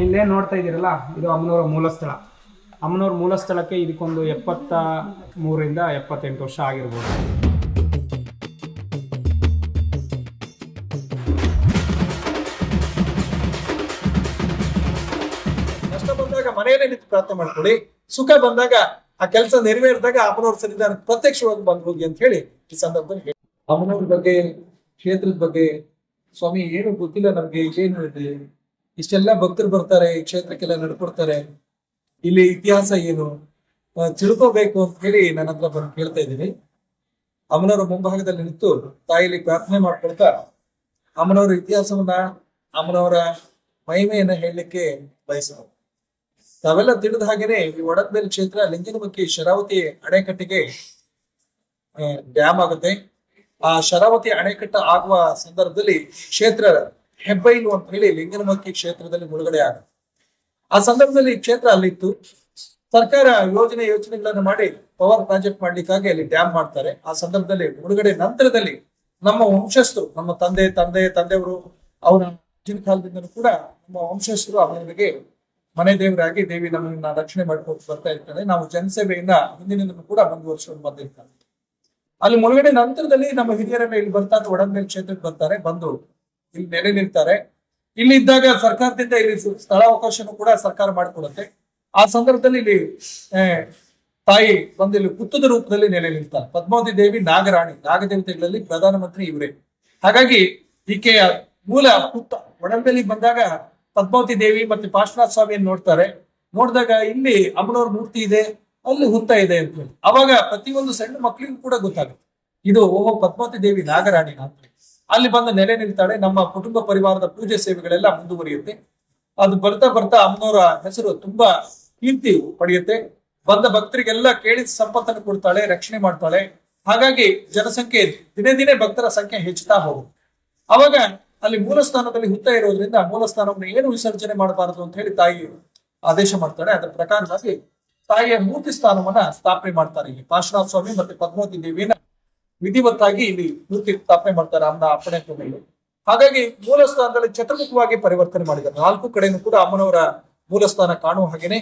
ಇಲ್ಲೇ ನೋಡ್ತಾ ಇದ್ದೀರಲ್ಲ, ಇದು ಅಮ್ಮನವರ ಮೂಲಸ್ಥಳ. ಅಮ್ಮನವ್ರ ಮೂಲಸ್ಥಳಕ್ಕೆ ಇದಕ್ಕೊಂದು 73ರಿಂದ 78 ವರ್ಷ ಆಗಿರ್ಬೋದು. ಕಷ್ಟ ಬಂದಾಗ ಮನೆಯಲ್ಲೇ ನಿಂತು ಪ್ರಾರ್ಥನೆ ಮಾಡ್ಕೊಳ್ಳಿ, ಸುಖ ಬಂದಾಗ ಆ ಕೆಲಸ ನೆರವೇರಿದಾಗ ಅಮ್ಮನವ್ರ ಸನ್ನಿಧಾನಕ್ಕೆ ಪ್ರತ್ಯಕ್ಷವಾಗಿ ಬಂದು ಹೋಗಿ ಅಂತ ಹೇಳಿ ಈ ಸಂದರ್ಭದಲ್ಲಿ ಹೇಳಿ. ಅಮ್ಮನವ್ರ ಬಗ್ಗೆ, ಕ್ಷೇತ್ರದ ಬಗ್ಗೆ ಸ್ವಾಮಿ ಏನು ಗೊತ್ತಿಲ್ಲ ನಮ್ಗೆ, ಏನು ಇದೆ, ಇಷ್ಟೆಲ್ಲ ಭಕ್ತರು ಬರ್ತಾರೆ ಈ ಕ್ಷೇತ್ರಕ್ಕೆಲ್ಲ ನಡ್ಕೊಡ್ತಾರೆ, ಇಲ್ಲಿ ಇತಿಹಾಸ ಏನು ತಿಳ್ಕೋಬೇಕು ಅಂತ ಹೇಳಿ ನನ್ನ ಹತ್ರ ಬಂದು ಕೇಳ್ತಾ ಇದ್ದೀನಿ. ಅಮ್ಮನವರ ಮುಂಭಾಗದಲ್ಲಿ ನಿಂತು ತಾಯಿಲಿ ಪ್ರಾರ್ಥನೆ ಮಾಡ್ಕೊಳ್ತಾ ಅಮ್ಮನವರ ಇತಿಹಾಸವನ್ನ, ಅಮ್ಮನವರ ಮಹಿಮೆಯನ್ನ ಹೇಳಲಿಕ್ಕೆ ಬಯಸೋದು. ತಾವೆಲ್ಲ ತಿಳಿದ ಹಾಗೇನೆ ಈ ಒಡಕ್ಬೇಲ್ ಕ್ಷೇತ್ರ ಲಿಂಗನಮಕ್ಕಿ ಶರಾವತಿ ಅಣೆಕಟ್ಟಿಗೆ ಡ್ಯಾಮ್ ಆಗುತ್ತೆ. ಆ ಶರಾವತಿ ಅಣೆಕಟ್ಟು ಆಗುವ ಸಂದರ್ಭದಲ್ಲಿ ಕ್ಷೇತ್ರ ಹೆಬ್ಬೈಲು ಅಂತ ಹೇಳಿ ಲಿಂಗನಮಕ್ಕಿ ಕ್ಷೇತ್ರದಲ್ಲಿ ಮುಳುಗಡೆ ಆಗುತ್ತೆ. ಆ ಸಂದರ್ಭದಲ್ಲಿ ಕ್ಷೇತ್ರ ಅಲ್ಲಿತ್ತು. ಸರ್ಕಾರ ಯೋಜನೆಗಳನ್ನು ಮಾಡಿ ಪವರ್ ಪ್ರಾಜೆಕ್ಟ್ ಮಾಡ್ಲಿಕ್ಕಾಗಿ ಅಲ್ಲಿ ಡ್ಯಾಮ್ ಮಾಡ್ತಾರೆ. ಆ ಸಂದರ್ಭದಲ್ಲಿ ಮುಳುಗಡೆ ನಂತರದಲ್ಲಿ ನಮ್ಮ ವಂಶಸ್ಥರು, ನಮ್ಮ ತಂದೆಯವರು, ಅವರ ಕಾಲದಿಂದಲೂ ಕೂಡ ನಮ್ಮ ವಂಶಸ್ಥರು ಅವರಿಗೆ ಮನೆ ದೇವರಾಗಿ ದೇವಿ ನಮ್ಮನ್ನ ರಕ್ಷಣೆ ಮಾಡ್ಕೊಂಡು ಬರ್ತಾ ಇರ್ತಾರೆ. ನಾವು ಜನಸೇವೆಯನ್ನ ಹಿಂದಿನಿಂದಲೂ ಕೂಡ ಮುಂದುವರ್ಸ್ಕೊಂಡು ಬಂದಿರ್ತಾರೆ. ಅಲ್ಲಿ ಮುಳುಗಡೆ ನಂತರದಲ್ಲಿ ನಮ್ಮ ಹಿರಿಯರನ್ನ ಇಲ್ಲಿ ಬರ್ತಾರೆ, ಒಡಂಬೇಲ್ ಕ್ಷೇತ್ರಕ್ಕೆ ಬರ್ತಾರೆ, ಬಂದು ಇಲ್ಲಿ ನೆಲೆ ನಿಲ್ತಾರೆ. ಇಲ್ಲಿ ಇದ್ದಾಗ ಸರ್ಕಾರದಿಂದ ಇಲ್ಲಿ ಸ್ಥಳಾವಕಾಶನೂ ಕೂಡ ಸರ್ಕಾರ ಮಾಡಿಕೊಡುತ್ತೆ. ಆ ಸಂದರ್ಭದಲ್ಲಿ ಇಲ್ಲಿ ತಾಯಿ ಬಂದು ಇಲ್ಲಿ ಪುತ್ತದ ರೂಪದಲ್ಲಿ ನೆಲೆ ನಿಲ್ತಾರೆ. ಪದ್ಮಾವತಿ ದೇವಿ ನಾಗರಾಣಿ, ನಾಗದೇವತೆಗಳಲ್ಲಿ ಪ್ರಧಾನಮಂತ್ರಿ ಇವರೇ. ಹಾಗಾಗಿ ಈಕೆಯ ಮೂಲ ಪುತ್ತ ಒಡಂಬೇಲಿಗೆ ಬಂದಾಗ ಪದ್ಮಾವತಿ ದೇವಿ ಮತ್ತೆ ಪಾರ್ಶ್ವನಾಥ ಸ್ವಾಮಿಯನ್ನು ನೋಡ್ತಾರೆ. ನೋಡಿದಾಗ ಇಲ್ಲಿ ಅಮ್ಮನವ್ರ ಮೂರ್ತಿ ಇದೆ, ಅಲ್ಲಿ ಹುತ್ತ ಇದೆ ಅಂತ ಹೇಳಿ ಅವಾಗ ಪ್ರತಿಯೊಂದು ಸಣ್ಣ ಮಕ್ಕಳಿಗೂ ಕೂಡ ಗೊತ್ತಾಗುತ್ತೆ, ಇದು ಓಹೋ ಪದ್ಮಾವತಿ ದೇವಿ ನಾಗರಾಣಿ ಅಂತ. ಅಲ್ಲಿ ಬಂದು ನೆಲೆ ನಿಲ್ತಾಳೆ. ನಮ್ಮ ಕುಟುಂಬ ಪರಿವಾರದ ಪೂಜೆ ಸೇವೆಗಳೆಲ್ಲ ಮುಂದುವರಿಯುತ್ತೆ. ಅದು ಬರ್ತಾ ಬರ್ತಾ ಅಮ್ಮನವರ ಹೆಸರು ತುಂಬಾ ಕೀರ್ತಿ ಪಡೆಯುತ್ತೆ. ಬಂದ ಭಕ್ತರಿಗೆಲ್ಲ ಕೇಳಿದ ಸಂಪತ್ತನ್ನು ಕೊಡ್ತಾಳೆ, ರಕ್ಷಣೆ ಮಾಡ್ತಾಳೆ. ಹಾಗಾಗಿ ಜನಸಂಖ್ಯೆ ದಿನೇ ದಿನೇ ಭಕ್ತರ ಸಂಖ್ಯೆ ಹೆಚ್ಚುತ್ತಾ ಹೋಗುತ್ತೆ. ಅವಾಗ ಅಲ್ಲಿ ಮೂಲಸ್ಥಾನದಲ್ಲಿ ಹುತ್ತ ಇರೋದ್ರಿಂದ ಮೂಲಸ್ಥಾನವನ್ನು ಏನು ವಿಸರ್ಜನೆ ಮಾಡಬಾರದು ಅಂತ ಹೇಳಿ ತಾಯಿ ಆದೇಶ ಮಾಡ್ತಾಳೆ. ಅದರ ಪ್ರಕಾರವಾಗಿ ತಾಯಿಯ ಮೂರ್ತಿ ಸ್ಥಾನವನ್ನ ಸ್ಥಾಪನೆ ಮಾಡ್ತಾರೆ. ಇಲ್ಲಿ ಪಾರ್ಶ್ವನಾಥ ಸ್ವಾಮಿ ಮತ್ತೆ ಪದ್ಮಾವತಿ ದೇವಿಯನ್ನ ವಿಧಿವತ್ತಾಗಿ ಇಲ್ಲಿ ಮೂರ್ತಿ ಸ್ಥಾಪನೆ ಮಾಡ್ತಾರೆ ಅಮ್ಮನ ಅಪ್ಪಣೆ ತಗೊಂಡು. ಹಾಗಾಗಿ ಮೂಲ ಸ್ಥಾನದಲ್ಲಿ ಚತುರ್ಮುಖವಾಗಿ ಪರಿವರ್ತನೆ ಮಾಡಿದ್ದಾರೆ. 4 ಕಡೆನೂ ಕೂಡ ಅಮ್ಮನವರ ಮೂಲಸ್ಥಾನ ಕಾಣುವ ಹಾಗೇನೆ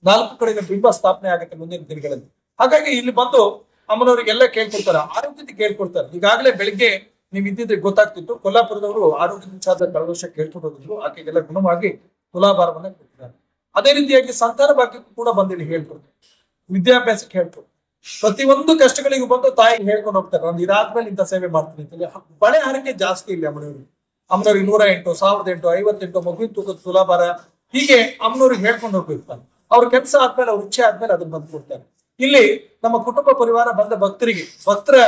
4 ಕಡೆಯಿಂದ ಬಿಂಬ ಸ್ಥಾಪನೆ ಆಗುತ್ತೆ ಮುಂದಿನ ದಿನಗಳಲ್ಲಿ. ಹಾಗಾಗಿ ಇಲ್ಲಿ ಬಂದು ಅಮ್ಮನವರಿಗೆಲ್ಲ ಕೇಳ್ಕೊಳ್ತಾರೆ, ಆರೋಗ್ಯತೆ ಕೇಳ್ಕೊಳ್ತಾರೆ. ಈಗಾಗಲೇ ಬೆಳಿಗ್ಗೆ ನೀವು ಇದ್ದಿದ್ರೆ ಗೊತ್ತಾಗ್ತಿತ್ತು, ಕೊಲ್ಲಾಪುರದವರು ಆರೋಗ್ಯ ವಿಚಾರದ ಕಳೆದೋಷ ಕೇಳ್ಕೊಂಡು ಹೋಗಿದ್ರು. ಆಕೆಗೆಲ್ಲ ಗುಣವಾಗಿ ತುಲಾಭಾರವನ್ನ ಕೊಟ್ಟಿದ್ದಾರೆ. ಅದೇ ರೀತಿಯಾಗಿ ಸಂತಾನ ಭಾಗ್ಯಕ್ಕೂ ಕೂಡ ಬಂದಿಲ್ಲಿ ಹೇಳ್ಕೊಡ್ತಾರೆ, ವಿದ್ಯಾಭ್ಯಾಸಕ್ಕೆ ಹೇಳ್ಕೊಡ್ತಾರೆ. ಪ್ರತಿಯೊಂದು ಕಷ್ಟಗಳಿಗೂ ಬಂದು ತಾಯಿಗೆ ಹೇಳ್ಕೊಂಡು ಹೋಗ್ತಾರೆ, ನಾನು ಇದಾದ್ಮೇಲೆ ಇಂಥ ಸೇವೆ ಮಾಡ್ತೀನಿ ಅಂತೇಳಿ. ಬಳೆ ಹಾರಿಕೆ ಜಾಸ್ತಿ ಇಲ್ಲಿ ಅಮ್ಮನವ್ರಿಗೆ. ಅಮ್ಮನವ್ರಿಗೆ 108, 1008, 58 ಮಗುವಿನ ತೂಕದ ತುಲಾಭಾರ ಹೀಗೆ ಅಮ್ಮನವ್ರಿಗೆ ಹೇಳ್ಕೊಂಡು ಹೋಗ್ತಿರ್ತಾರೆ. ಅವ್ರ ಕೆಲಸ ಆದ್ಮೇಲೆ, ಅವ್ರ ಇಚ್ಛೆ ಆದ್ಮೇಲೆ ಅದನ್ನ ಬಂದು ಕೊಡ್ತಾರೆ. ಇಲ್ಲಿ ನಮ್ಮ ಕುಟುಂಬ ಪರಿವಾರ ಬಂದ ಭಕ್ತರ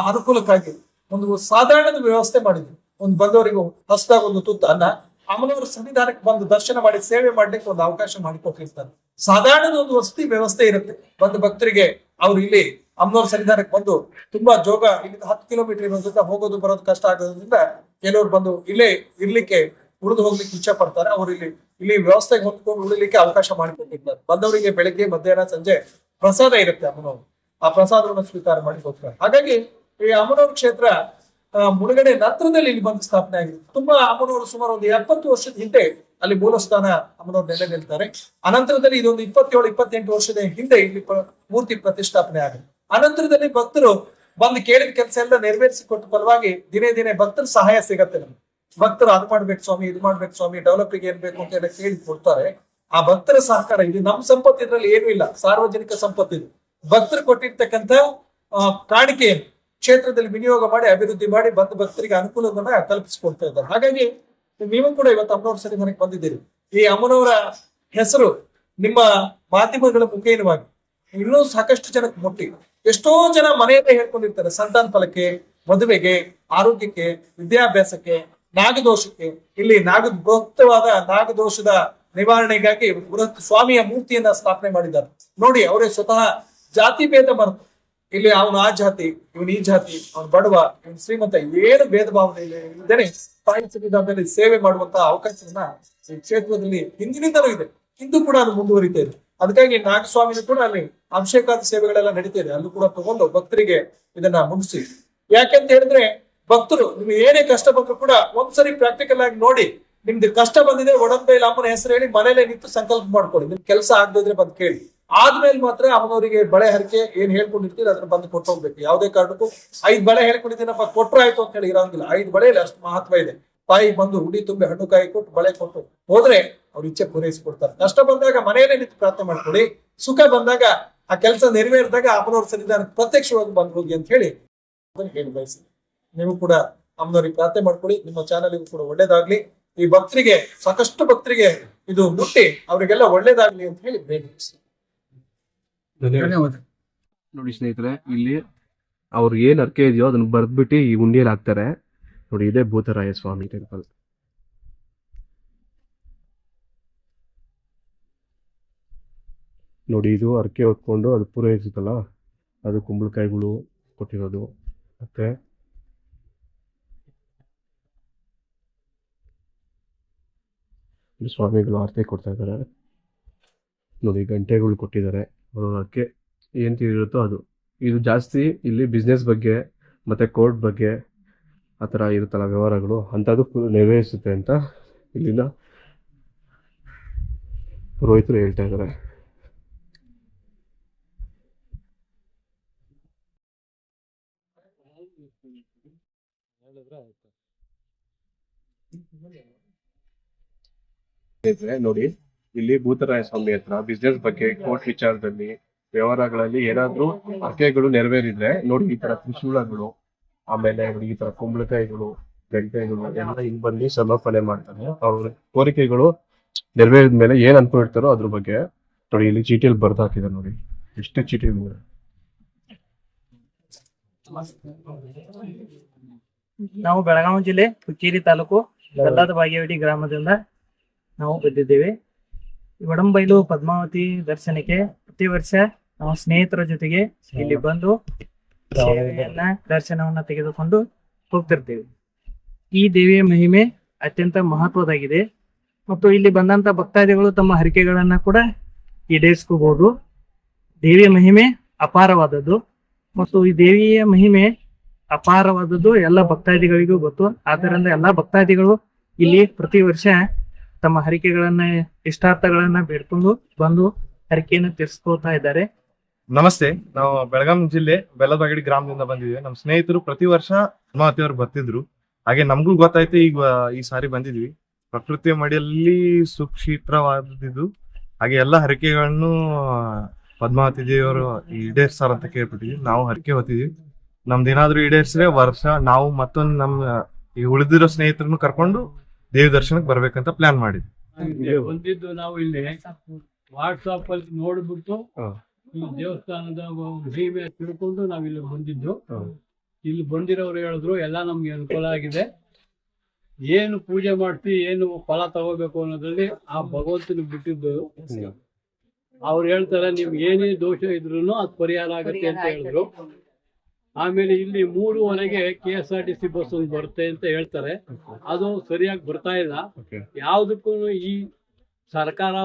ಅನುಕೂಲಕ್ಕಾಗಿ ಒಂದು ಸಾಧಾರಣದ ವ್ಯವಸ್ಥೆ ಮಾಡಿದ್ವಿ. ಒಂದು ಬಂದವರಿಗೂ ಹೊಸದಾಗ ಒಂದು ತುತ್ತು ಅನ್ನ ಅಮ್ಮನವರ ಸನ್ನಿಧಾನಕ್ಕೆ ಬಂದು ದರ್ಶನ ಮಾಡಿ ಸೇವೆ ಮಾಡ್ಲಿಕ್ಕೆ ಒಂದು ಅವಕಾಶ ಮಾಡಿಕೊಟ್ಟಿರ್ತಾರೆ. ಸಾಧಾರಣದ ಒಂದು ವಸತಿ ವ್ಯವಸ್ಥೆ ಇರುತ್ತೆ. ಬಂದ ಭಕ್ತರಿಗೆ ಅವ್ರು ಇಲ್ಲಿ ಅಮ್ಮನವ್ರ ಸನ್ನಿಧಾನಕ್ಕೆ ಬಂದು ತುಂಬಾ ಜೋಗ, ಇಲ್ಲಿಂದ 10 ಕಿಲೋಮೀಟರ್ ಇರೋದ್ರಿಂದ ಹೋಗೋದು ಬರೋದು ಕಷ್ಟ ಆಗೋದ್ರಿಂದ ಕೆಲವರು ಬಂದು ಇಲ್ಲೇ ಇರ್ಲಿಕ್ಕೆ, ಉಳಿದು ಹೋಗ್ಲಿಕ್ಕೆ ಇಚ್ಛೆ ಪಡ್ತಾರೆ. ಅವ್ರು ಇಲ್ಲಿ ವ್ಯವಸ್ಥೆಗೆ ಹೊಂದ್ಕೊಂಡು ಉಳಿಲಿಕ್ಕೆ ಅವಕಾಶ ಮಾಡಿಕೊಟ್ಟಿರ್ತಾರೆ. ಬಂದವರಿಗೆ ಬೆಳಗ್ಗೆ, ಮಧ್ಯಾಹ್ನ, ಸಂಜೆ ಪ್ರಸಾದ ಇರುತ್ತೆ ಅಮ್ಮನವರು. ಆ ಪ್ರಸಾದವನ್ನು ಸ್ವೀಕಾರ ಮಾಡಿ ಹೋಗ್ತಾರೆ. ಹಾಗಾಗಿ ಈ ಅಮ್ಮನವ್ರ ಕ್ಷೇತ್ರ ಮುಳುಗಡೆ ನಂತರದಲ್ಲಿ ಇಲ್ಲಿ ಬಂದು ಸ್ಥಾಪನೆ ಆಗಿದೆ. ತುಂಬಾ ಅಮ್ಮನವರು ಸುಮಾರು ಒಂದು 70 ವರ್ಷದ ಹಿಂದೆ ಅಲ್ಲಿ ಮೂಲಸ್ಥಾನ ಅಮ್ಮನವ್ರು ನೆಲೆ ನಿಲ್ತಾರೆ. ಅನಂತರದಲ್ಲಿ ಇದೊಂದು 27-28 ವರ್ಷದ ಹಿಂದೆ ಇಲ್ಲಿ ಮೂರ್ತಿ ಪ್ರತಿಷ್ಠಾಪನೆ ಆಗುತ್ತೆ. ಅನಂತರದಲ್ಲಿ ಭಕ್ತರು ಬಂದು ಕೇಳಿದ ಕೆಲಸ ಎಲ್ಲ ನೆರವೇರಿಸಿಕೊಟ್ಟ ಫಲವಾಗಿ ದಿನೇ ದಿನೇ ಭಕ್ತರ ಸಹಾಯ ಸಿಗತ್ತೆ. ನಮ್ಗೆ ಭಕ್ತರು ಅದು ಮಾಡ್ಬೇಕು ಸ್ವಾಮಿ, ಇದು ಮಾಡ್ಬೇಕು ಸ್ವಾಮಿ, ಡೆವಲಪ್ಗೆ ಏನ್ ಬೇಕು ಅಂತ ಎಲ್ಲ ಕೇಳಿ ಕೊಡ್ತಾರೆ. ಆ ಭಕ್ತರ ಸಹಕಾರ ಇದು. ನಮ್ಮ ಸಂಪತ್ತು ಇದ್ರಲ್ಲಿ ಏನೂ ಇಲ್ಲ, ಸಾರ್ವಜನಿಕ ಸಂಪತ್ತಿದು. ಭಕ್ತರು ಕೊಟ್ಟಿರ್ತಕ್ಕಂಥ ಕಾಣಿಕೆಯನ್ನು ಕ್ಷೇತ್ರದಲ್ಲಿ ವಿನಿಯೋಗ ಮಾಡಿ, ಅಭಿವೃದ್ಧಿ ಮಾಡಿ, ಬಂದ ಭಕ್ತರಿಗೆ ಅನುಕೂಲವನ್ನ ಕಲ್ಪಿಸಿಕೊಡ್ತಾ ಇದ್ದಾರೆ. ಹಾಗಾಗಿ ನೀವು ಕೂಡ ಇವತ್ತು ಅಮ್ಮನವ್ರ ಸನ್ನಿಧಾನಕ್ಕೆ ಬಂದಿದ್ದೀರಿ. ಈ ಅಮ್ಮನವರ ಹೆಸರು ನಿಮ್ಮ ಮಾಧ್ಯಮಗಳ ಮುಖೇನವಾಗಿ ಇನ್ನೂ ಸಾಕಷ್ಟು ಜನಕ್ಕೆ ಮುಟ್ಟಿ, ಎಷ್ಟೋ ಜನ ಮನೆಯಲ್ಲೇ ಹೇಳ್ಕೊಂಡಿರ್ತಾರೆ ಸಂತಾನ ಫಲಕ್ಕೆ, ಮದುವೆಗೆ, ಆರೋಗ್ಯಕ್ಕೆ, ವಿದ್ಯಾಭ್ಯಾಸಕ್ಕೆ, ನಾಗದೋಷಕ್ಕೆ. ಇಲ್ಲಿ ಬೃಹತ್ತವಾದ ನಾಗದೋಷದ ನಿವಾರಣೆಗಾಗಿ ಬೃಹತ್ ಸ್ವಾಮಿಯ ಮೂರ್ತಿಯನ್ನ ಸ್ಥಾಪನೆ ಮಾಡಿದ್ದಾರೆ. ನೋಡಿ, ಅವರೇ ಸ್ವತಃ ಜಾತಿ ಭೇದ ಮರೆತು ಇಲ್ಲಿ ಅವನು ಆ ಜಾತಿ, ಇವನು ಈ ಜಾತಿ, ಅವನು ಬಡವ, ಇವನು ಶ್ರೀಮಂತ, ಏನು ಭೇದ ಭಾವನೆ ಇಲ್ಲದೇನೆ ತಾಯಿ ಸನ್ನಿಧಾನದಲ್ಲಿ ಸೇವೆ ಮಾಡುವಂತಹ ಅವಕಾಶವನ್ನ ಈ ಕ್ಷೇತ್ರದಲ್ಲಿ ಹಿಂದಿನಿಂದಲೂ ಇದೆ, ಇಂದು ಕೂಡ ಅದು ಮುಂದುವರಿತಾ ಇದೆ. ಅದಕ್ಕಾಗಿ ನಾಗಸ್ವಾಮಿನೂ ಕೂಡ ಅಲ್ಲಿ ಅಭಿಷೇಕಾದ ಸೇವೆಗಳೆಲ್ಲ ನಡೀತಾ ಇದೆ. ಅಲ್ಲೂ ಕೂಡ ತಗೊಂಡು ಭಕ್ತರಿಗೆ ಇದನ್ನ ಮುಗಿಸಿ. ಯಾಕೆಂತ ಹೇಳಿದ್ರೆ ಭಕ್ತರು ನಿಮ್ಗೆ ಏನೇ ಕಷ್ಟ ಬಂದ್ರು ಕೂಡ ಒಂದ್ಸರಿ ಪ್ರಾಕ್ಟಿಕಲ್ ಆಗಿ ನೋಡಿ ನಿಮ್ದು ಕಷ್ಟ ಬಂದಿದೆ, ಒಡಂಬೈಲ್ ಅಮ್ಮನ ಹೆಸರು ಹೇಳಿ ಮನೇಲೆ ನಿಂತು ಸಂಕಲ್ಪ ಮಾಡ್ಕೊಳ್ಳಿ. ನಿಮ್ ಕೆಲಸ ಆಗದಿದ್ರೆ ಬಂದು ಕೇಳಿ. ಆದ್ಮೇಲೆ ಮಾತ್ರ ಅಮ್ಮನವರಿಗೆ ಬಳೆ ಹರಕೆ ಏನ್ ಹೇಳ್ಕೊಂಡಿರ್ತೀರಿ ಅದನ್ನ ಬಂದು ಕೊಟ್ಟು ಹೋಗ್ಬೇಕು. ಯಾವುದೇ ಕಾರಣಕ್ಕೂ 5 ಬಳೆ ಹೇಳ್ಕೊಂಡಿದ್ದೀನಪ್ಪ ಕೊಟ್ರ ಆಯ್ತು ಅಂತ ಹೇಳಿ ಇರಂಗಿಲ್ಲ. 5 ಬಳೆಯಲ್ಲಿ ಅಷ್ಟು ಮಹತ್ವ ಇದೆ. ತಾಯಿ ಬಂದು ಹುಡಿ ತುಂಬಿ ಹಣ್ಣು ಕಾಯಿ ಕೊಟ್ಟು ಬಳೆ ಕೊಟ್ಟು ಹೋದ್ರೆ ಅವ್ರ ಇಚ್ಛೆ ಪೂರೈಸಿಕೊಡ್ತಾರೆ. ಕಷ್ಟ ಬಂದಾಗ ಮನೆಯಲ್ಲೇ ನಿಂತು ಪ್ರಾರ್ಥನೆ ಮಾಡ್ಕೊಳ್ಳಿ. ಸುಖ ಬಂದಾಗ ಆ ಕೆಲಸ ನೆರವೇರಿದಾಗ ಅಮ್ಮನವ್ರ ಸನ್ನಿಧಾನಕ್ಕೆ ಪ್ರತ್ಯಕ್ಷವಾಗಿ ಬಂದು ಹೋಗಿ ಅಂತ ಹೇಳಿ ಹೇಳಿ ಬಯಸಿ. ನೀವು ಕೂಡ ಅಮ್ಮನವ್ರಿಗೆ ಪ್ರಾರ್ಥನೆ ಮಾಡ್ಕೊಳ್ಳಿ. ನಿಮ್ಮ ಚಾನಲ್ಗೂ ಕೂಡ ಒಳ್ಳೇದಾಗ್ಲಿ. ಈ ಭಕ್ತರಿಗೆ, ಸಾಕಷ್ಟು ಭಕ್ತರಿಗೆ ಇದು ಮುಟ್ಟಿ ಅವರಿಗೆಲ್ಲ ಒಳ್ಳೇದಾಗ್ಲಿ ಅಂತ ಹೇಳಿ ಬೇಡಿಸಿ. ಧನ್ಯವಾದ. ನೋಡಿ ಸ್ನೇಹಿತರೆ, ಇಲ್ಲಿ ಅವ್ರು ಏನ್ ಅರ್ಕೆ ಇದೆಯೋ ಅದನ್ನ ಬರ್ದ್ಬಿಟ್ಟು ಈ ಉಂಡಿಯಲ್ಲಿ ಹಾಕ್ತಾರೆ. ನೋಡಿ, ಇದೇ ಭೂತರಾಯ ಸ್ವಾಮಿ ಟೆಂಪಲ್. ನೋಡಿ, ಇದು ಅರ್ಕೆ ಹೊತ್ಕೊಂಡು ಅದು ಪೂರೈಸುತ್ತಲ್ಲ, ಅದು ಕುಂಬಳಕಾಯಿಗಳು ಕೊಟ್ಟಿರೋದು. ಮತ್ತೆ ಸ್ವಾಮಿಗಳು ಆರತಿ ಕೊಡ್ತಾ ಇದ್ದಾರೆ. ನೋಡಿ, ಗಂಟೆಗಳು ಕೊಟ್ಟಿದ್ದಾರೆ. ಅವರು ಅರ್ಕೆ ಏನ್ ತೀರಿರುತ್ತೋ ಅದು. ಇದು ಜಾಸ್ತಿ ಇಲ್ಲಿ ಬಿಸ್ನೆಸ್ ಬಗ್ಗೆ ಮತ್ತೆ ಕೋರ್ಟ್ ಬಗ್ಗೆ ಆ ಥರ ಇರುತ್ತಲ್ಲ ವ್ಯವಹಾರಗಳು, ಅಂಥದ್ದು ನೆರವೇರಿಸುತ್ತೆ ಅಂತ ಇಲ್ಲಿನ ಪುರೋಹಿತರು ಹೇಳ್ತಾ ಇದ್ದಾರೆ. ನೋಡಿ, ಇಲ್ಲಿ ಭೂತರಾಯ ಸ್ವಾಮಿ ಹತ್ರ ಬಿಸ್ನೆಸ್ ಬಗ್ಗೆ, ಕೋರ್ಟ್ ವಿಚಾರದಲ್ಲಿ, ವ್ಯವಹಾರಗಳಲ್ಲಿ ಏನಾದ್ರೂ ಅರ್ಕೆಗಳು ನೆರವೇರಿದ್ರೆ ನೋಡಿ, ಈ ತರ ತ್ರಿಶೂಲಗಳು, ಆಮೇಲೆ ಈ ತರ ಕುಂಬಳಕಾಯಿಗಳು, ಗಂಟೆಗಳು ಎಲ್ಲ ಇಲ್ಲಿ ಬಂದು ಸಮರ್ಪಣೆ ಮಾಡ್ತಾರೆ. ಅವ್ರ ಕೋರಿಕೆಗಳು ನೆರವೇರಿದ ಮೇಲೆ ಏನ್ ಅನ್ಕೊಂಡಿರ್ತಾರೋ ಅದ್ರ ಬಗ್ಗೆ ನೋಡಿ, ಇಲ್ಲಿ ಚೀಟಿಯಲ್ಲಿ ಬರ್ದು ಹಾಕಿದ್ದಾರೆ. ನೋಡಿ ಎಷ್ಟು ಚೀಟಿ. ನಾವು ಬೆಳಗಾವಿ ಜಿಲ್ಲೆ ಹುಕ್ಕೇರಿ ತಾಲೂಕು ಗಲ್ಲಾದ ಬಾಗೇವಾಡಿ ಗ್ರಾಮದಿಂದ ನಾವು ಬಂದಿದ್ದೇವೆ. ಒಡಂಬೈಲು ಪದ್ಮಾವತಿ ದರ್ಶನಕ್ಕೆ ಪ್ರತಿ ವರ್ಷ ನಾವು ಸ್ನೇಹಿತರ ಜೊತೆಗೆ ಇಲ್ಲಿ ಬಂದು ಸೇವೆಯನ್ನ ದರ್ಶನವನ್ನ ತೆಗೆದುಕೊಂಡು ಹೋಗ್ತಿರ್ತೇವೆ. ಈ ದೇವಿಯ ಮಹಿಮೆ ಅತ್ಯಂತ ಮಹತ್ವದಾಗಿದೆ ಮತ್ತು ಇಲ್ಲಿ ಬಂದಂತ ಭಕ್ತಾದಿಗಳು ತಮ್ಮ ಹರಕೆಗಳನ್ನ ಕೂಡ ಈಡೇರಿಸ್ಕೋಬಹುದು. ದೇವಿಯ ಮಹಿಮೆ ಅಪಾರವಾದದ್ದು ಮತ್ತು ಈ ದೇವಿಯ ಮಹಿಮೆ ಅಪಾರವಾದದ್ದು ಎಲ್ಲ ಭಕ್ತಾದಿಗಳಿಗೂ ಗೊತ್ತು. ಆದ್ದರಿಂದ ಎಲ್ಲಾ ಭಕ್ತಾದಿಗಳು ಇಲ್ಲಿ ಪ್ರತಿ ವರ್ಷ ತಮ್ಮ ಹರಕೆಗಳನ್ನ, ಇಷ್ಟಾರ್ಥಗಳನ್ನ ಬೇಡ್ಕೊಂಡು ಬಂದು ಹರಕೆಯನ್ನು ತೀರಿಸ್ಕೊಳ್ತಾ ಇದ್ದಾರೆ. ನಮಸ್ತೆ, ನಾವು ಬೆಳಗಾಂ ಜಿಲ್ಲೆ ಬೆಲ್ಲದಬಾಗೇವಾಡಿ ಗ್ರಾಮದಿಂದ ಬಂದಿದ್ದೀವಿ. ನಮ್ಮ ಸ್ನೇಹಿತರು ಪ್ರತಿ ವರ್ಷ ಪದ್ಮಾವತಿ ಅವರು ಬರ್ತಿದ್ರು. ಹಾಗೆ ನಮಗೂ ಗೊತ್ತಾಯ್ತು, ಈಗ ಈ ಸಾರಿ ಬಂದಿದ್ವಿ. ಪ್ರಕೃತಿಯ ಮಡಿಯಲ್ಲಿ ಸುಕ್ಷಿತ್ರವಾದಿದ್ದು, ಹಾಗೆ ಎಲ್ಲ ಹರಕೆಗಳನ್ನು ಪದ್ಮಾವತಿ ದೇವರು ಈಡೇರ್ಸಾರ ಅಂತ ಕೇಳ್ಬಿಟ್ಟಿದ್ವಿ. ನಾವು ಹರಕೆ ಹೊತ್ತಿದ್ವಿ. ನಮ್ದೇನಾದ್ರೂ ಈಡೇರ್ಸಿದ್ರೆ ವರ್ಷ ನಾವು ಮತ್ತೊಂದು ನಮ್ಮ ಈ ಉಳಿದಿರೋ ಸ್ನೇಹಿತರನ್ನು ಕರ್ಕೊಂಡು ದೇವಿ ದರ್ಶನಕ್ಕೆ ಬರ್ಬೇಕಂತ ಪ್ಲಾನ್ ಮಾಡಿದ್ವಿ. ಬಂದಿದ್ದು ನಾವು ಇಲ್ಲಿ ವಾಟ್ಸಾಪ್ ಅಲ್ಲಿ ನೋಡ್ಬಿಟ್ಟು ಈ ದೇವಸ್ಥಾನದ ಮಹಿಮೆ ತಿಳ್ಕೊಂಡು ನಾವ್ ಇಲ್ಲಿ ಬಂದಿದ್ದು. ಇಲ್ಲಿ ಬಂದಿರೋರು ಹೇಳಿದ್ರು ಎಲ್ಲ ನಮ್ಗೆ ಅನುಕೂಲ ಆಗಿದೆ. ಏನು ಪೂಜೆ ಮಾಡ್ತೀವಿ, ಏನು ಫಲ ತಗೋಬೇಕು ಅನ್ನೋದ್ರಲ್ಲಿ ಆ ಭಗವಂತನ ಬಿಟ್ಟಿದ್ದು. ಅವ್ರು ಹೇಳ್ತಾರೆ ನಿಮ್ಗೆ ಏನೇ ದೋಷ ಇದ್ರು ಅದು ಪರಿಹಾರ ಆಗುತ್ತೆ ಅಂತ ಹೇಳಿದ್ರು. ಆಮೇಲೆ ಇಲ್ಲಿ 3:15ಗೆ KSRTC ಬಸ್ ಒಂದು ಬರುತ್ತೆ ಅಂತ ಹೇಳ್ತಾರೆ. ಅದು ಸರಿಯಾಗಿ ಬರ್ತಾ ಇಲ್ಲ. ಯಾವ್ದಕ್ಕೂ ಈ ಸರ್ಕಾರ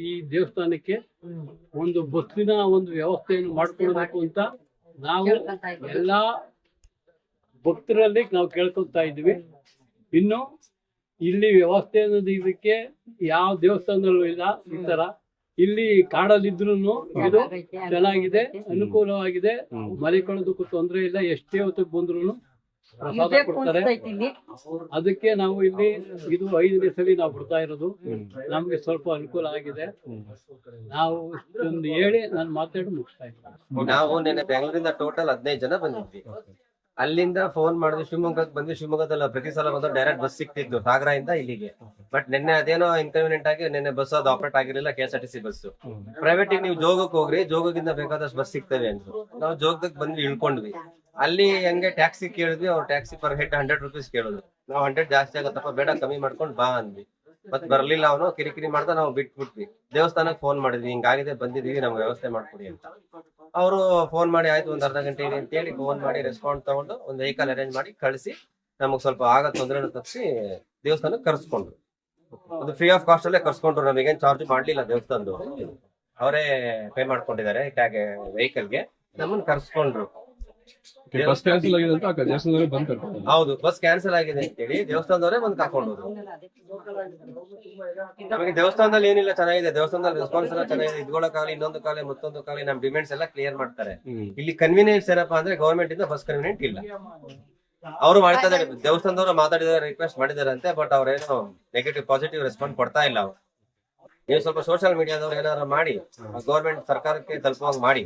ಈ ದೇವಸ್ಥಾನಕ್ಕೆ ಒಂದು ಬಸ್ಸಿನ ಒಂದು ವ್ಯವಸ್ಥೆಯನ್ನು ಮಾಡ್ಕೊಳ್ಬೇಕು ಅಂತ ನಾವು ಎಲ್ಲಾ ಭಕ್ತರಲ್ಲಿ ನಾವು ಕೇಳ್ಕೊತಾ ಇದ್ವಿ. ಇನ್ನು ಇಲ್ಲಿ ವ್ಯವಸ್ಥೆ ಅನ್ನೋದು ಇದಕ್ಕೆ ಯಾವ ದೇವಸ್ಥಾನದಲ್ಲೂ ಇಲ್ಲ. ಈ ತರ ಇಲ್ಲಿ ಕಾಡಲ್ಲಿದ್ರು ಇದು ಚೆನ್ನಾಗಿದೆ, ಅನುಕೂಲವಾಗಿದೆ. ಮಲಿಕೊಳ್ಳೋದಕ್ಕೂ ತೊಂದರೆ ಇಲ್ಲ. ಎಷ್ಟೇ ಹೊತ್ತಿಗೆ ಬಂದ್ರು ಪ್ರಸಾದ ಕೊಡ್ತಾರೆ. ಅದಕ್ಕೆ ನಾವು ಇಲ್ಲಿ ಇದು 5ನೇ ಸಲ ನಾವು ಬರ್ತಾ ಇರೋದು. ನಮ್ಗೆ ಸ್ವಲ್ಪ ಅನುಕೂಲ ಆಗಿದೆ. ನಾವು ಒಂದು ಹೇಳಿ ನಾನು ಮಾತಾಡಿ ಮುಗಿಸ್ತಾ ಇದ್ದೀನಿ. ನಾವು ನೆನ್ನೆ ಬೆಂಗಳೂರಿಂದ ಟೋಟಲ್ 15 ಜನ ಬಂದಿದ್ವಿ. ಅಲ್ಲಿಂದ ಫೋನ್ ಮಾಡಿದ್ವಿ, ಶಿವಮೊಗ್ಗಕ್ಕೆ ಬಂದ್ವಿ. ಶಿವಮೊಗ್ಗದಲ್ಲಿ ಪ್ರತಿ ಸಲ ಬಂದು ಡೈರೆಕ್ಟ್ ಬಸ್ ಸಿಕ್ತಿದ್ದು ಸಾಗರದಿಂದ ಇಲ್ಲಿಗೆ. ಬಟ್ ನಿನ್ನೆ ಅದೇನೋ ಇನ್ಕನ್ವೀನಿಯಂಟ್ ಆಗಿ ನಿನ್ನೆ ಬಸ್ ಅದು ಆಪರೇಟ್ ಆಗಿರ್ಲಿಲ್ಲ, KSRTC ಬಸ್. ಪ್ರೈವೇಟ್ ನೀವು ಜೋಗಕ್ಕೆ ಹೋಗ್ರಿ, ಜೋಗದಿಂದ ಬೇಕಾದಷ್ಟು ಬಸ್ ಸಿಗ್ತವೆ ಅಂತ ನಾವು ಜೋಗಕ್ಕೆ ಬಂದ್ವಿ, ಇಳ್ಕೊಂಡ್ವಿ. ಅಲ್ಲಿ ಹಂಗೆ ಟ್ಯಾಕ್ಸಿ ಕೇಳಿದ್ವಿ. ಅವ್ರು ಟ್ಯಾಕ್ಸಿ ಪರ್ ಹೆಡ್ 100 rupees ಕೇಳಿದ್ರು. ನಾವು 100 ಜಾಸ್ತಿ ಆಗತ್ತಪ್ಪ, ಬೇಡ ಕಮ್ಮಿ ಮಾಡ್ಕೊಂಡು ಬಾ ಅಂದ್ವಿ. ಮತ್ ಬರ್ಲಿಲ್ಲ ಅವನು, ಕಿರಿಕಿರಿ ಮಾಡ್ದ. ನಾವು ಬಿಟ್ಬಿಟ್ವಿ. ದೇವಸ್ಥಾನಕ್ಕೆ ಫೋನ್ ಮಾಡಿದ್ವಿ, ಹಿಂಗಾಗಿದೆ ಬಂದಿದೀವಿ, ನಮ್ಗೆ ವ್ಯವಸ್ಥೆ ಮಾಡ್ಕೊಡಿ ಅಂತ. ಅವರು ಫೋನ್ ಮಾಡಿ ಆಯ್ತು ಒಂದು ಅರ್ಧ ಗಂಟೆ ಇದೆ ಅಂತೇಳಿ ಫೋನ್ ಮಾಡಿ ರೆಸ್ಪಾಂಡ್ ತಗೊಂಡು ಒಂದು ವೆಹಿಕಲ್ ಅರೇಂಜ್ ಮಾಡಿ ಕಳಿಸಿ ನಮಗ್ ಸ್ವಲ್ಪ ಆಗ ತೊಂದರೆ ತಪ್ಪಿಸಿ ದೇವಸ್ಥಾನಕ್ಕೆ ಕರ್ಸ್ಕೊಂಡ್ರು. ಅದು ಫ್ರೀ ಆಫ್ ಕಾಸ್ಟ್ ಅಲ್ಲೇ ಕರ್ಸ್ಕೊಂಡ್ರು. ನಮಗೇನ್ ಚಾರ್ಜ್ ಮಾಡ್ಲಿಲ್ಲ ದೇವಸ್ಥಾನದವರು, ಅವರೇ ಪೇ ಮಾಡ್ಕೊಂಡಿದ್ದಾರೆ ವೆಹಿಕಲ್ಗೆ. ನಮ್ಮನ್ನ ಕರ್ಸ್ಕೊಂಡ್ರು. ಬಸ್ ಕ್ಯಾನ್ಸಲ್ ಆಗಿದೆ ಅಂತ ಹೌದು, ಬಸ್ ಕ್ಯಾನ್ಸಲ್ ಆಗಿದೆ ಅಂತೇಳಿ ದೇವಸ್ಥಾನದವರೇ ಬಂದು ಕರ್ಕೊಂಡು ಹೋದ್ರು. ನಮಗೆ ದೇವಸ್ಥಾನದಲ್ಲಿ ಏನಿಲ್ಲ, ಚೆನ್ನಾಗಿದೆ. ದೇವಸ್ಥಾನದಲ್ಲಿ ರೆಸ್ಪಾನ್ಸ್ ಎಲ್ಲ ಚೆನ್ನಾಗಿದೆ. ಇದ್ಕೊಳ್ಳೋಕಾಗಲಿ, ಇನ್ನೊಂದು ಕಾಲ, ಮತ್ತೊಂದು ಕಾಲ, ನಮ್ ಡಿಮ್ಯಾಂಡ್ಸ್ ಎಲ್ಲ ಕ್ಲಿಯರ್ ಮಾಡ್ತಾರೆ. ಇಲ್ಲಿ ಕನ್ವೀನಿಯನ್ಸ್ ಏನಪ್ಪಾ ಅಂದ್ರೆ ಗವರ್ಮೆಂಟ್ ಇಂದ ಬಸ್ ಕನ್ವೀನಿಯಂಟ್ ಇಲ್ಲ. ಅವರು ಮಾಡ್ತಾ ಇದ್ದಾರೆ, ದೇವಸ್ಥಾನದವರು ಮಾತಾಡಿದಾರೆ, ರಿಕ್ವೆಸ್ಟ್ ಮಾಡಿದಾರೆ ಅಂತೆ. ಬಟ್ ಅವ್ರೇನು ನೆಗೆಟಿವ್ ಪಾಸಿಟಿವ್ ರೆಸ್ಪಾನ್ಸ್ ಕೊಡ್ತಾ ಇಲ್ಲ. ಅವ್ರು ನೀವು ಸ್ವಲ್ಪ ಸೋಷಿಯಲ್ ಮೀಡಿಯಾದವ್ರು ಏನಾದ್ರು ಮಾಡಿ ಗವರ್ಮೆಂಟ್ ಸರ್ಕಾರಕ್ಕೆ ತಲುಪುವಂಗ್ ಮಾಡಿ.